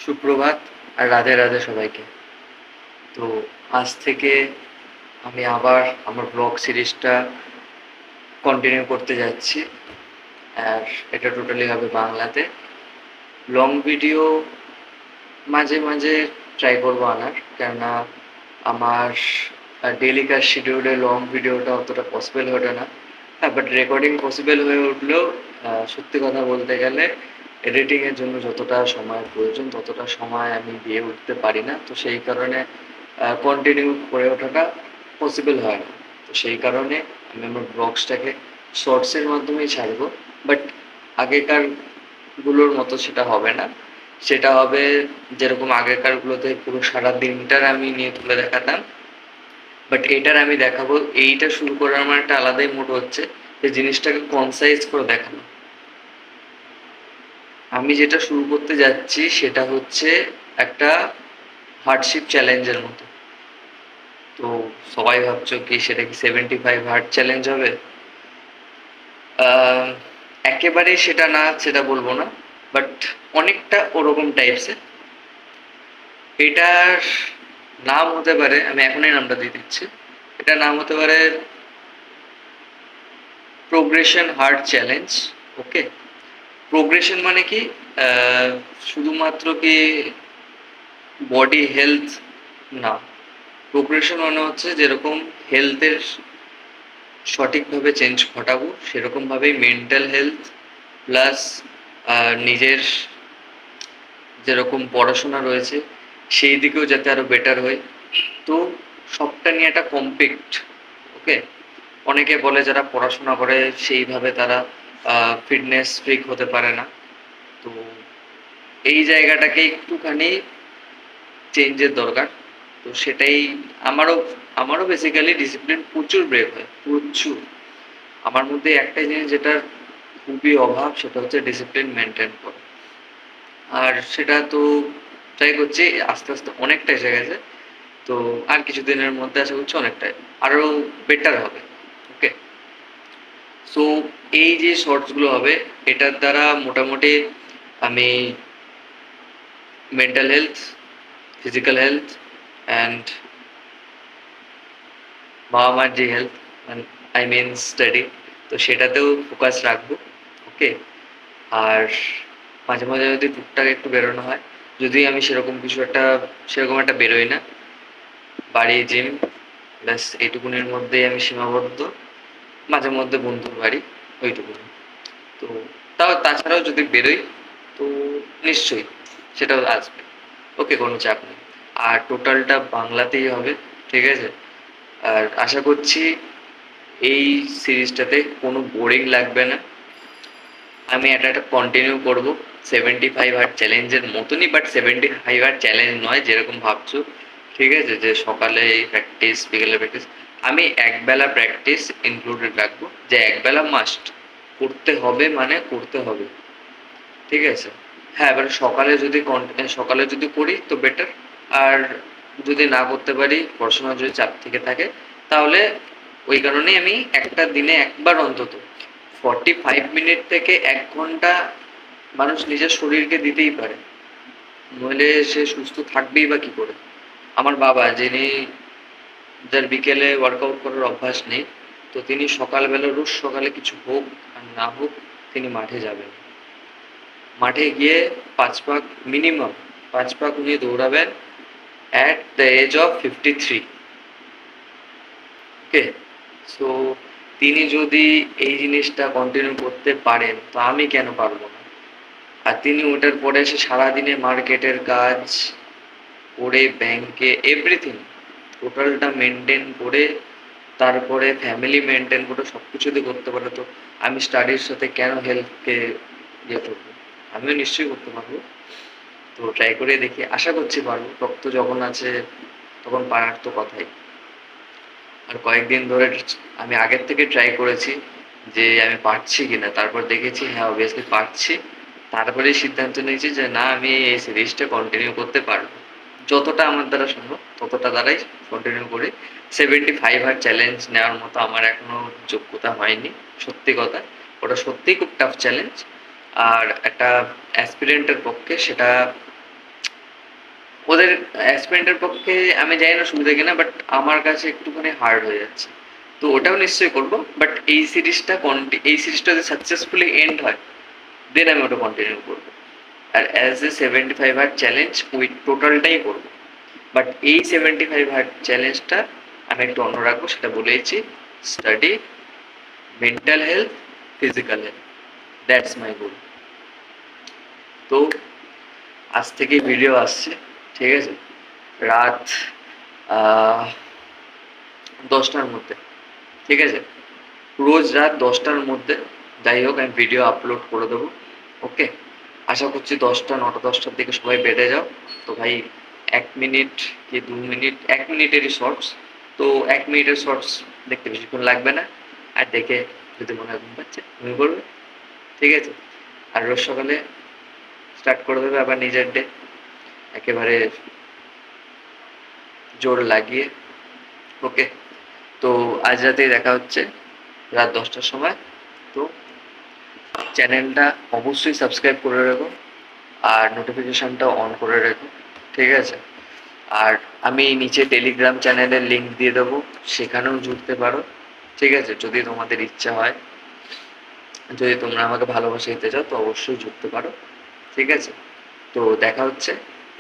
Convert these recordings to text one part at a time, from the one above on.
সুপ্রভাত আর রাধে রাধে সবাইকে। তো আজ থেকে আমি আবার আমার ব্লগ সিরিজটা কন্টিনিউ করতে যাচ্ছি। আর এটা টোটালি হবে বাংলাতে। লং ভিডিও মাঝে মাঝে ট্রাই করবো আনার, কেননা আমার ডেলিকার শিডিউলে লং ভিডিওটা অতটা পসিবল হতো না। হ্যাঁ, বাট রেকর্ডিং পসিবল হয়ে উঠলেও সত্যি কথা বলতে গেলে এডিটিংয়ের জন্য যতটা সময় প্রয়োজন ততটা সময় আমি দিয়ে উঠতে পারি না। তো সেই কারণে কন্টিনিউ করে ওঠাটা পসিবল হয় না। তো সেই কারণে আমি আমার ব্লগসটাকে শর্টসের মাধ্যমেই ছাড়বো। বাট আগেকার গুলোর মতো সেটা হবে না। সেটা হবে যেরকম আগেকার গুলোতে পুরো সারা দিনটার আমি নিয়ে তুলে দেখাতাম। বাট এটার আমি দেখাবো, এইটা শুরু করার আমার একটা আলাদাই মুড হচ্ছে যে জিনিসটাকে কনসাইজ করে দেখানো। আমি যেটা শুরু করতে যাচ্ছি সেটা হচ্ছে একটা হার্ডশিপ চ্যালেঞ্জের মতো। তো সবাই ভাবছো কি সেটা কি 75 হার্ড চ্যালেঞ্জ হবে? আহ, একেবারেই সেটা না, সেটা বলবো না, বাট অনেকটা ওরকম টাইপসের। এটার নাম হতে পারে, আমি এখনই নামটা দিয়ে দিচ্ছি, এটার নাম হতে পারে প্রোগ্রেশন হার্ড চ্যালেঞ্জ। ওকে, প্রোগ্রেশন মানে কি? আহ, শুধুমাত্র কি বডি হেলথ না, প্রোগ্রেশন মানে হচ্ছে যেরকম হেলথের সঠিকভাবে চেঞ্জ ঘটাবো সেরকমভাবেই মেন্টাল হেলথ প্লাস নিজের যেরকম পড়াশোনা রয়েছে সেই দিকেও যাতে আরো বেটার হয়। তো সবটা নিয়ে একটা কমপ্লিট। ওকে, অনেকে বলে যারা পড়াশোনা করে সেইভাবে তারা ফিটনেস ফ্রিক হতে পারে না। তো এই জায়গাটাকে একটুখানি চেঞ্জের দরকার। তো সেটাই আমারও আমারও বেসিক্যালি ডিসিপ্লিন প্রচুর ব্রেক হয়, প্রচুর। আমার মধ্যে একটাই জিনিস যেটার খুবই অভাব, সেটা হচ্ছে ডিসিপ্লিন মেনটেন করা। আর সেটা তো ট্রাই করছি, আস্তে আস্তে অনেকটা এসে গেছে। তো আর কিছুদিনের মধ্যে আশা করছি অনেকটাই আরো বেটার হবে। ওকে, সো এই যে শর্টসগুলো হবে এটার দ্বারা মোটামুটি আমি mental health, physical health and বাবা মার যে হেলথ, আই মিন স্টাডি, তো সেটাতেও ফোকাস রাখবো। ওকে, আর মাঝে মাঝে যদি টুকটাক একটু বেরোনো হয়, যদি আমি সেরকম একটা বেরোই না, বাড়ি জিম, ব্যাস এইটুকুনির মধ্যেই আমি সীমাবদ্ধ। মাঝে মধ্যে বন্ধুর বাড়ি, ওইটুকুনি। তো তাছাড়াও যদি বেরোই তো নিশ্চয়ই সেটাও আসবে। ওকে, কোনো চাপ নেই। আর টোটালটা বাংলাতেই হবে, ঠিক আছে? আর আশা করছি এই সিরিজটাতে কোনো বোরিং লাগবে না। আমি একটা কন্টিনিউ করব 75 হার্ড চ্যালেঞ্জের মতনই, বাট 75 হার্ড চ্যালেঞ্জ নয় যেরকম ভাবছো। ঠিক আছে, যে সকালে প্র্যাকটিস বিকেলে প্র্যাকটিস, আমি একবেলা প্র্যাকটিস ইনক্লুডেড রাখবো, যে একবেলা মাস্ট করতে হবে, মানে করতে হবে। ঠিক আছে? হ্যাঁ, এবার সকালে যদি করি তো বেটার। আর যদি না করতে পারি, পড়াশোনার যদি চাপ থেকে থাকে, তাহলে ওই কারণেই আমি একটা দিনে একবার অন্তত 45 মিনিট থেকে 1 ঘন্টা মানুষ নিজের শরীরকে দিতেই পারে, নইলে সে সুস্থ থাকবেই বা কি করে। আমার বাবা, যার বিকেলে ওয়ার্কআউট করার অভ্যাস নেই, তো তিনি সকালবেলা রোজ সকালে কিছু হোক আর না হোক তিনি মাঠে যাবেন। মাঠে গিয়ে 5 পাক, মিনিমাম 5 পাক উনি দৌড়াবেন at the age of 53। Okay, so তিনি যদি এই জিনিসটা কন্টিনিউ করতে পারেন তো আমি কেন পারবো না? আর তিনি ওটার পরে এসে সারাদিনে মার্কেটের কাজ করে, ব্যাংকে এভরিথিং টোটালটা মেনটেন করে, তারপরে ফ্যামিলি মেনটেন করে সব কিছু যদি করতে পারে, তো আমি স্টাডির সাথে কেন হেল্থকে ইয়ে করবো? আমিও নিশ্চয়ই করতে পারবো। তো ট্রাই করে দেখি, আশা করছি পারবো। রক্ত যখন আছে তখন পারার তো কথাই। আর কয়েকদিন ধরে আমি আগের থেকে ট্রাই করেছি যে আমি পারছি কিনা, তারপর দেখেছি হ্যাঁ অবভিয়াসলি পারছি। তারপরেই সিদ্ধান্ত নিয়েছি যে না, আমি এই সিরিজটা কন্টিনিউ করতে পারবো। যতটা আমার দ্বারা সম্ভব ততটা দ্বারাই কন্টিনিউ করি। 75 হার চ্যালেঞ্জ নেওয়ার মতো আমার এখনো যোগ্যতা হয়নি, সত্যি কথা। ওটা সত্যিই খুব টাফ চ্যালেঞ্জ। আর একটা অ্যাসপিরেন্টের পক্ষে সেটা ওদের অ্যাসপিরেন্টের পক্ষে আমি জানি না সুবিধা কিনা, বাট আমার কাছে একটুখানি হার্ড হয়ে যাচ্ছে। তো ওটাও নিশ্চয়ই করবো, বাট এই সিরিজটা যদি সাকসেসফুলি এন্ড হয় দেন আমি ওটা কন্টিনিউ করবো। আর অ্যাজ এ 75 হার্ট চ্যালেঞ্জ ওই টোটালটাই করবো। বাট এই 75 হার্ট চ্যালেঞ্জটা আমি একটু অন্য রাখবো, সেটা বলেইছি, study, mental health, physical health, that's my goal. তো আজ থেকে ভিডিও আসছে, ঠিক আছে, রাত 10টার মধ্যে, ঠিক আছে, রোজ রাত 10টার মধ্যে যাই হোক আমি ভিডিও আপলোড করে দেবো। ওকে, আশা করছি 9টার দিকে সবাই বেড়ে যাও। তো ভাই 1 মিনিট কি 2 মিনিট, 1 মিনিটেরই শর্টস, তো 1 মিনিটের শর্টস দেখতে বেশিক্ষণ লাগবে না। আর দেখে যদি মনে হয় ঘুম পাচ্ছে ঘুমিয়ে পড়বে, ঠিক আছে। আর রোজ সকালে স্টার্ট করে দেবে আবার নিজের ডে একেবারে জোর লাগিয়ে। ওকে, তো আজ রাতেই দেখা হচ্ছে রাত 10টার সময়। তো চ্যানেলটা অবশ্যই সাবস্ক্রাইব করে রেখো আর নোটিফিকেশনটা অন করে রেখো, ঠিক আছে। আর আমি নিচে টেলিগ্রাম চ্যানেলের লিঙ্ক দিয়ে দেবো, সেখানেও জুড়তে পারো, ঠিক আছে, যদি তোমাদের ইচ্ছা হয়। যদি তোমরা আমাকে ভালোবাসা দিতে চাও তো অবশ্যই জুড়তে পারো, ঠিক আছে। তো দেখা হচ্ছে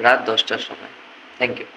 রাত 10টার সময়। Thank you.